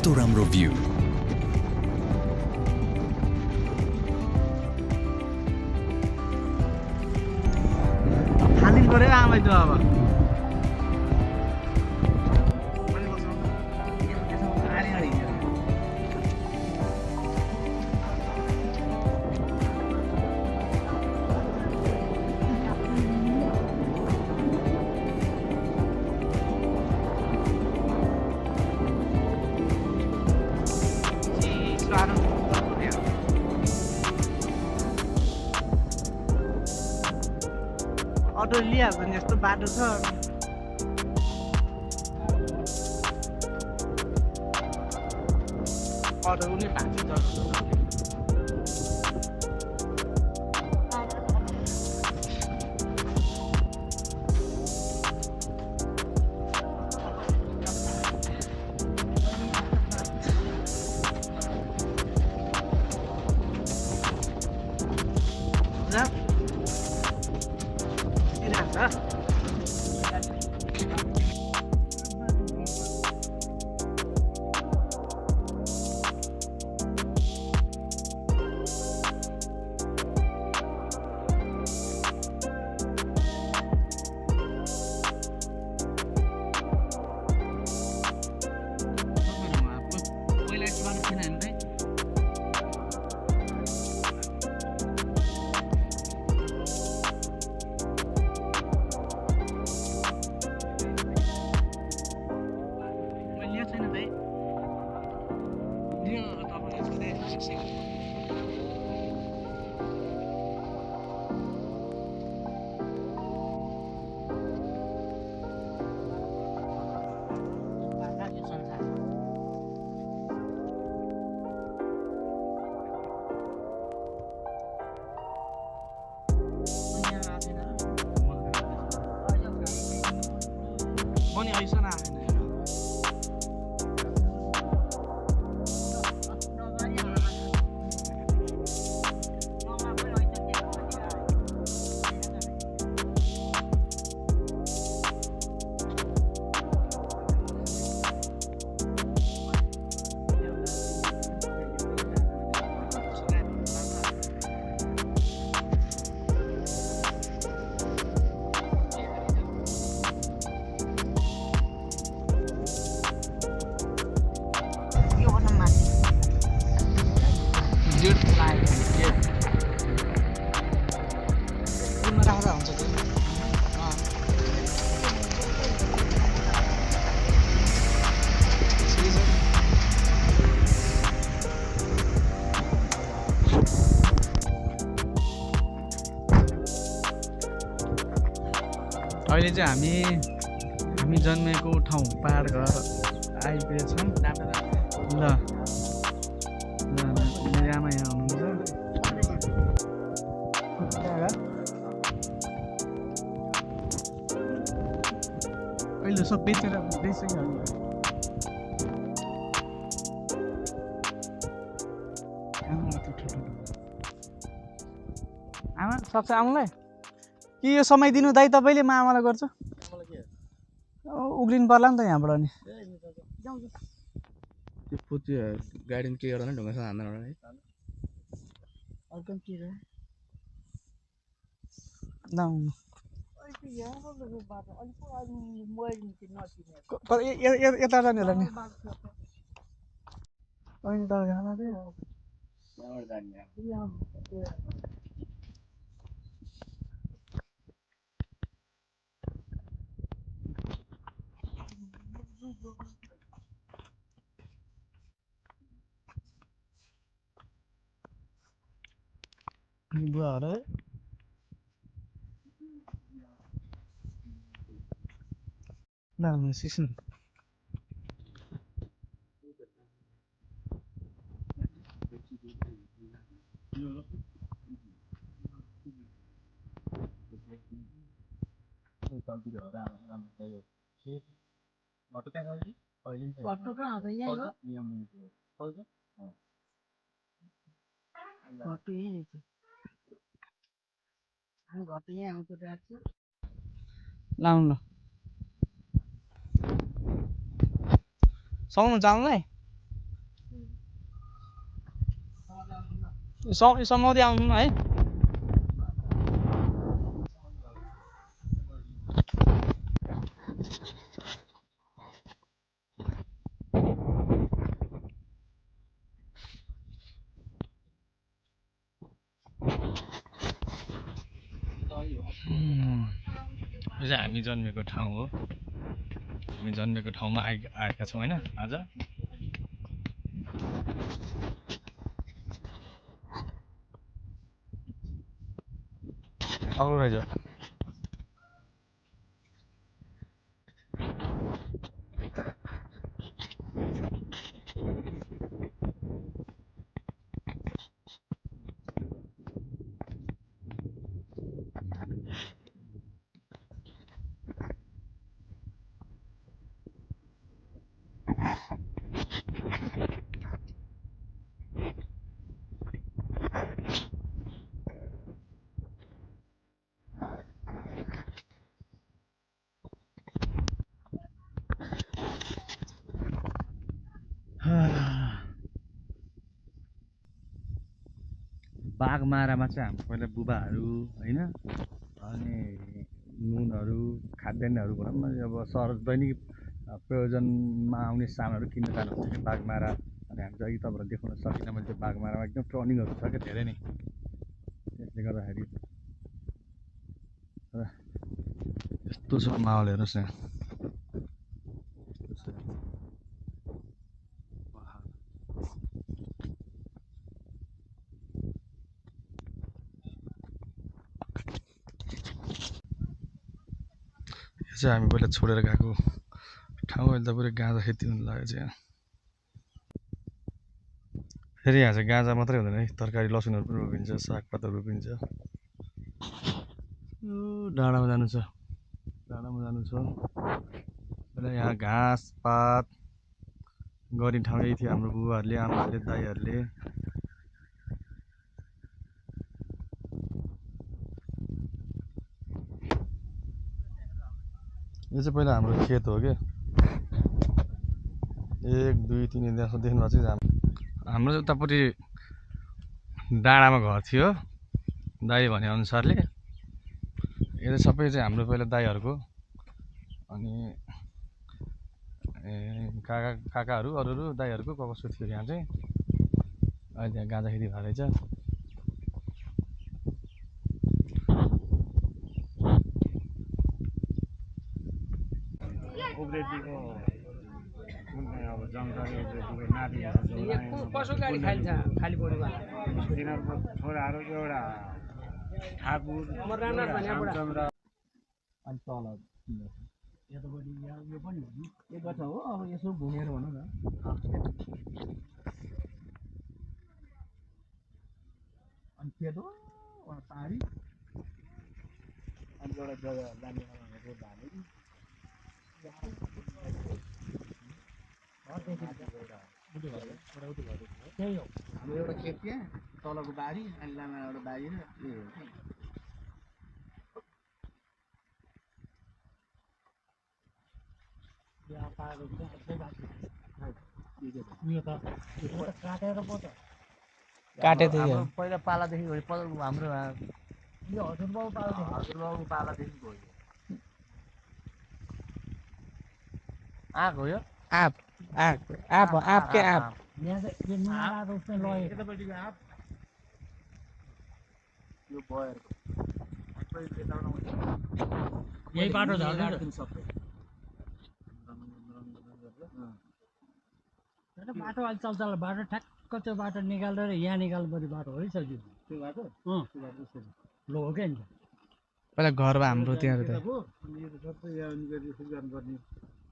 कस्तो राम्रो भ्यू। खालिन पर्यो आमालाई त अब अटो लिइहाल्छ नि यस्तो बाटो छ अटो पनि भाँच्छ पनि ऐसा ना आएन अहिले चाहिँ हामी जन्मेको ठाउँ पहाड घर आइपुगेछौँ ल मेरो आमा यहाँ हुनुहुन्छ अहिले सब बेचेर बेचिहाल्यो आमा सक्छ आमालाई कि यो समय दिनु दाइ तपाईँले म आमालाई गर्छु उग्रिनु पर्ला नि त यहाँबाट नि त्यो पुच्ची गाडीमा के गर्दैन ढुङ्गासँग हान्दैन है यता जाने होला नि बुवाहरू सिस्नु लाउनु ल सक्नुहुन्छ आउनुलाई समाउँदै आउनु न है। यो चाहिँ हामी जन्मेको ठाउँ हो। हामी जन्मेको ठाउँमा आएका छौँ होइन आज। अग्लो रहेछ। बाघमारामा चाहिँ हाम्रो पहिला बुबाहरू होइन, अनि नुनहरू खाद्यान्नहरू भनौँ न, अब दैनिक प्रयोजनमा आउने सामानहरू किन्न जानुहुन्छ कि बाघमारा। अनि हामी चाहिँ तपाईँहरू देखाउन सकिनँ मैले त्यो बाघमारामा एकदम टर्निङहरू छ क्या धेरै नै। यसले गर्दाखेरि यस्तो छ माहौल हेर्नुहोस् न। यो चाहिँ हामी पहिला छोडेर गएको ठाउँ। अहिले त पुरै गाँजा खेती हुन लाग्यो चाहिँ। फेरि यहाँ चाहिँ गाँजा मात्रै हुँदैन है, तरकारी लसुनहरू पनि रोपिन्छ, सागपातहरू रोपिन्छ। डाँडामा जानु छ, डाँडामा जानु छ। पहिला यहाँ घाँस पात गर्ने ठाउँ यही थियो हाम्रो बुबाहरूले, आमाहरूले, दाइहरूले। यो चाहिँ पहिला हाम्रो खेत हो क्या। 1 2 3 त्यहाँ देख्नुभएको चाहिँ हाम्रो उतापट्टि डाँडामा घर थियो दाइ भने अनुसारले। यो सबै चाहिँ हाम्रो पहिला दाइहरूको, अनि काकाहरू अरू दाइहरूको कसो थियो यहाँ चाहिँ। अहिले त्यहाँ गाँजा खेती भएको रहेछ। कसो गाडी खान्छ खाली परिवार तिनीहरूको छोराहरू एउटा ठाकुर रामचन्द्र अनि तल यतापट्टि यो पनि हो नि, एक गछ हो। अब यसो घुमेर भनौँ न, अनि खेत हो पाहाडी, अनि एउटा जग्गा जाने रोड हाल्यो त्यही हो हाम्रो एउटा खेत त्यहाँ तलको बारी, अनि लामा एउटा बारी र त्यही हो। काटे थियो पहिला पालादेखि हाम्रो यो हजुरबाबु पालादेखि भयो। आँक हो यो, आँप के आँप। यहाँ चाहिँ यो नुहारा उसले लग्यो यतापट्टिको आँप, यो बयरको यही बाटो झर्दैन सबै बाटो अहिले चल्छ बाटो ठ्याक्क त्यो बाटो निकालेर यहाँ निकाल्नु पर्ने बाटो हो है सजिलो त्यो बाटो। त्यो बाटो लो हो क्या नि पहिला घर भयो हाम्रो त्यहाँ।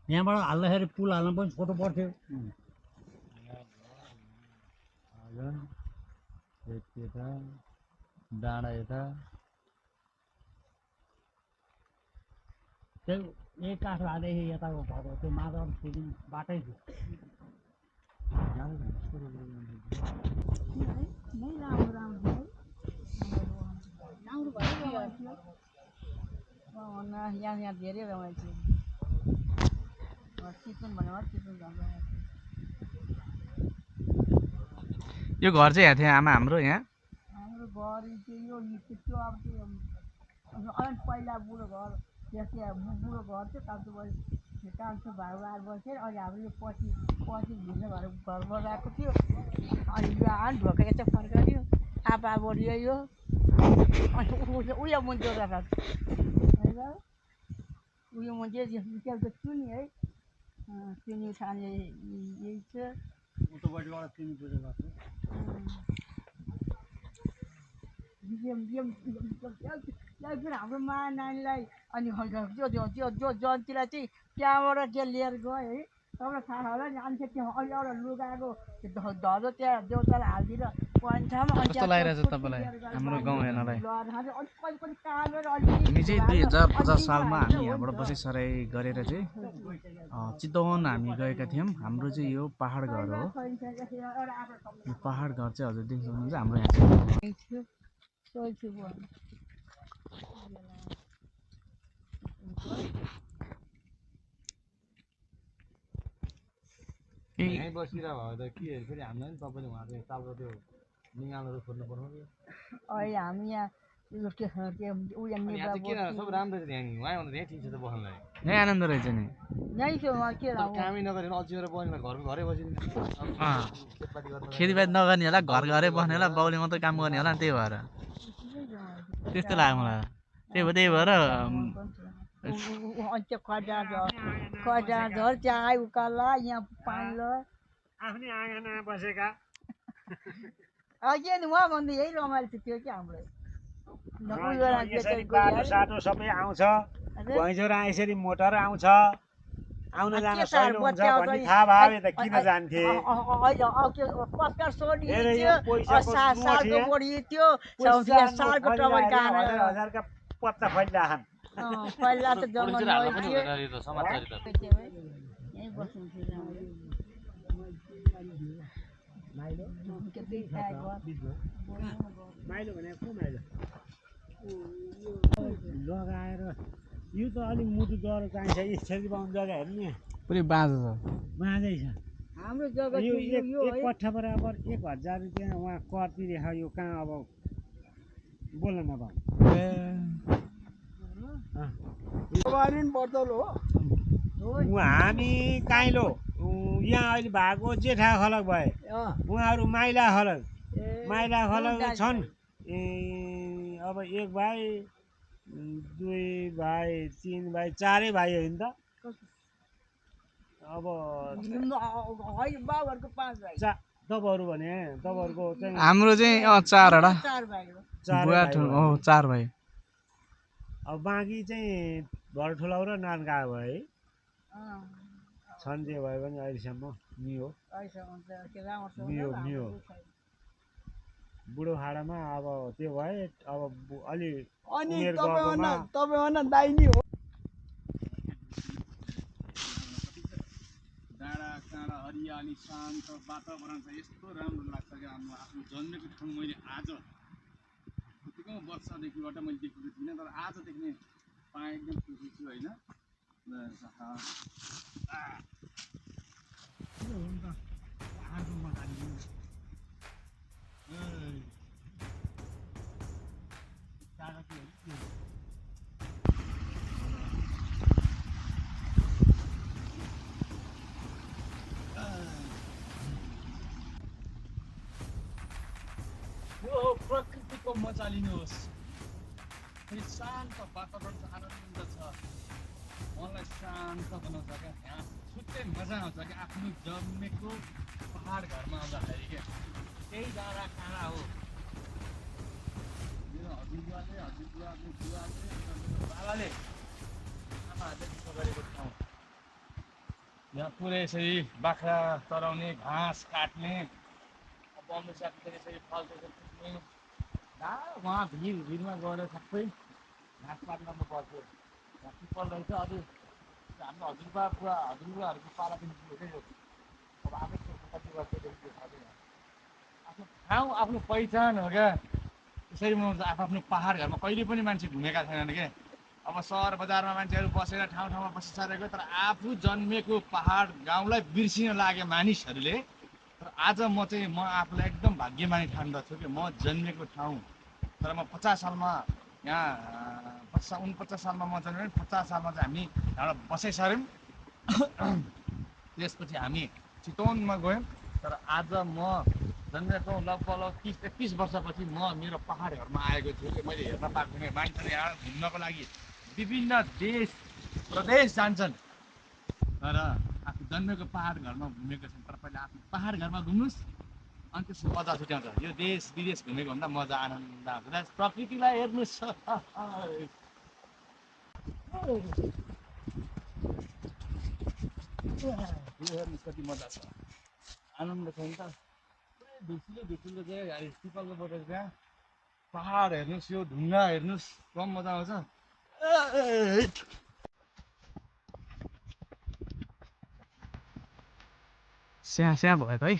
यहाँबाट हाल्दाखेरि पुल हाल्न पनि छोटो पर्थ्यो। डाँडा यता त्यो एक काठ हालेदेखि यताको घर हो, त्यो माधव फेरि बाटै थियो। यहाँ धेरै रमाइलो चितवन भन्यो चितवन जान्छ। यो घर चाहिँ यहाँ थियो आमा हाम्रो यहाँ घर यो त्यो अब त्यो अनि पहिला बुढो घर त्यहाँ बुढो घर थियो कान्छो भाइ आएर बसेर अनि हाम्रो यो पछि भिन्न घर बनाएको थियो अनि यो आएर ढोका यता फर्कायो आप्पा बढियो यो अनि उयो मुन्चो राखेको होइन उयो मुन्चो त्यसको चुनी है चुनी खाने यही छ उतापट्टिबाट चिनी पूजा गर्छ हाम्रो मा नानीलाई अनि त्यो जन्तीलाई चाहिँ त्यहाँबाट त्यो लिएर गयो है तपाईँलाई थाहा होला नि अनि त्यो अलि एउटा लुगाको धजो त्यहाँ देउतालाई हालिदिएर कस्तो लागिरहेछ तपाईँलाई हाम्रो गाउँ हेर्नलाई हामी चाहिँ 2050 सालमा हामी यहाँबाट बसिसराई गरेर चाहिँ चितवन हामी गएका थियौँ हाम्रो चाहिँ यो पहाड घर हो यो पहाड घर चाहिँ हजुर देख्न सक्नुहुन्छ हाम्रो यहाँ चाहिँ यहीँ बसिरहेको भए त के फेरि हामीलाई नि तपाईँले उहाँ चाहिँ चालको त्यो निगालहरू खोज्नु पर्नु अहिले हामी यहाँ सब राम्रो छ त्यहाँ उहाँ भन्दा यहीँ ठिक छ त बस्नलाई यहीँ आनन्द रहेछ नि यहीँ छ उहाँ के कामै नगरेर अल्छिएर बस्ने घरको घरै बसिदिनु खेतपाती गर्नु खेतीपाती नगर्ने होला घर घरै बस्ने होला बाउले मात्रै काम गर्ने होला त्यही भएर त्यस्तो लाग्यो मलाई त्यही भएर त्यो खजा झर त्यहाँ आइ उकाला यहाँ पानी ल आफ्नै आँगनमा बसेका के नि उहाँ भन्दा यही रमाइलो थियो कि हाम्रो यसरी बाटो साटो सबै आउँछ भैँजोरा यसरी मोटर आउँछ आउन जान सजिलो हुन्छ भन्ने थाहा भयो त किन जान्थे हजारका पत्ता फैलिरहेछन् पहिला त जङ्गल माइलो भनेको माइलो लगाएर यो त अलिक मुटु डर चाहिन्छ यसरी पाउनु जग्गा हेर्नु नि पुरै बाँझो छ बाँझै छ हाम्रो जग्गा यो एक कट्ठा बराबर 1000 रुपियाँ उहाँ कर तिरेको यो कहाँ अब बोल्न नपाउँ हामी काइलो यहाँ अहिले भएको जेठा खलक भए उहाँहरू माइला खलक छन् अब 1 भाइ 2 भाइ 3 भाइ 4 भाइ हो नि त अब तपाईँहरू भने तपाईँहरूको चाहिँ हाम्रो चाहिँ 4 वटा 4 भाइ अब बाँकी चाहिँ भर ठुलाउ र नानका भए छन् जे भयो भने अहिलेसम्म मियो बुढो खाडामा अब त्यो भए अब अलि उमेर गएकोमा डाँडा काँडा हरियाली शान्त वातावरण छ यस्तो राम्रो लाग्छ कि आफ्नो जन्मेको ठाउँ मैले आज कतिको वर्षदेखिबाट मैले देखेको थिइनँ तर आज देख्ने पाएँ एकदम खुसी छु होइन प्रकृतिको मजा लिनुहोस् शान्त वातावरण छ आनन्द छ मनलाई शान्त बनाउँछ क्या यहाँ छुट्टै मजा आउँछ क्या आफ्नो जन्मेको पहाड घरमा आउँदाखेरि क्या त्यही डाँडा काँडा हो मेरो हजुरबुवाले बाबाले आमाहरूले त्यसो गरेको ठाउँ यहाँ पुरै यसरी बाख्रा चराउने घाँस काट्ने बम्बे साथीले यसरी फल्टेको टिप्ने उहाँ भिरमा गएर सबै घाँसपात गर्नु पर्थ्यो पिपल रहेछ अझै हाम्रो हजुरबुवाहरूको पालादेखि पुगेकै हो अब आफै कति वर्षदेखि आफ्नो ठाउँ आफ्नो पहिचान हो क्या त्यसरी मनाउँछ आफ्नो पहाड घरमा कहिले पनि मान्छे घुमेका छैनन् क्या अब सहर बजारमा मान्छेहरू बसेर ठाउँमा बसिसकेको तर आफू जन्मेको पहाड गाउँलाई बिर्सिन लागे मानिसहरूले तर आज म आफूलाई एकदम भाग्यमानी ठान्दछु कि म जन्मेको ठाउँ तर म 50 सालमा यहाँ 49 सालमा म जन्मेँ 50 सालमा चाहिँ हामी यहाँबाट बसै सर्यौँ त्यसपछि हामी चितवनमा गयौँ तर आज म जन्मेको लगभग 30-31 वर्षपछि म मेरो पहाड घरमा आएको छु मैले हेर्न पाएको थिएँ मान्छेले यहाँ घुम्नको लागि विभिन्न देश प्रदेश जान्छन् तर आफू जन्मेको पहाड घरमा घुमेको छन् तर पहिला आफ्नो पहाड घरमा घुम्नुहोस् अनि त्यसको मजा छुट्याउँछ यो देश विदेश घुमेको भन्दा मजा आनन्द आउँछ प्रकृतिलाई हेर्नुहोस् यो हेर्नुहोस् कति मजा छ आनन्द छ नि त ढुसिलो चाहिँ गाडी पिपलको बोटेर त्यहाँ पहाड हेर्नुहोस् यो ढुङ्गा हेर्नुहोस् कम मजा आउँछ स्या भयो त है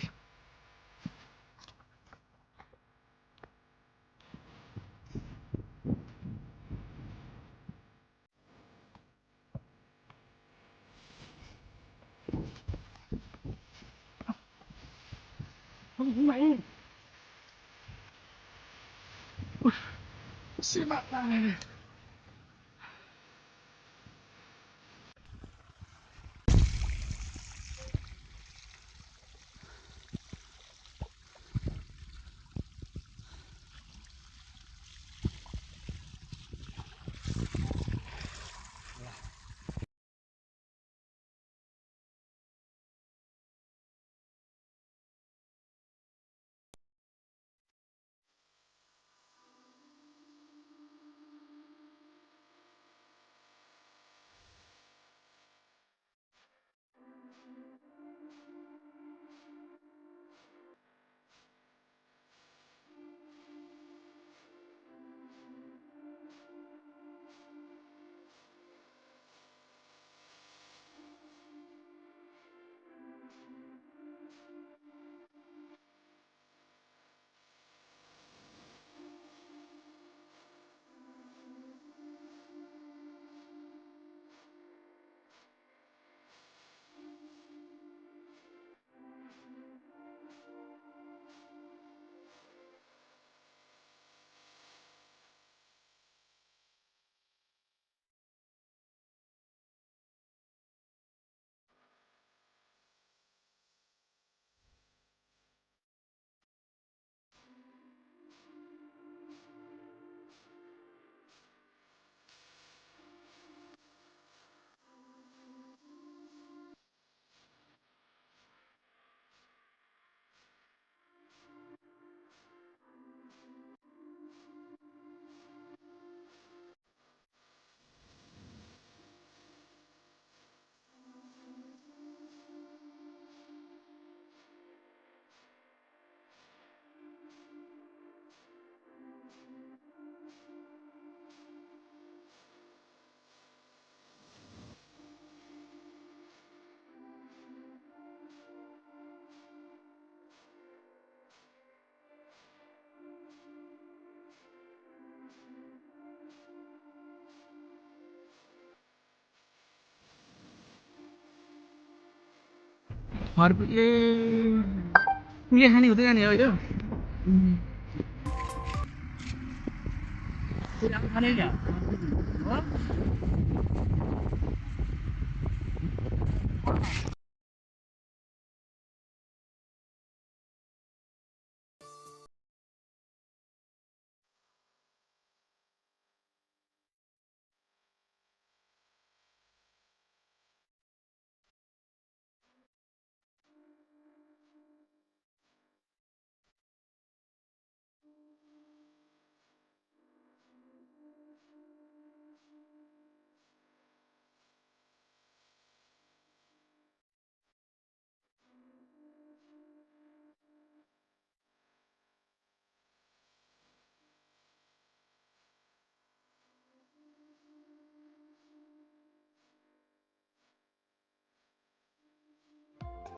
ये खाने हुँदैन नि हो यो खाने क्या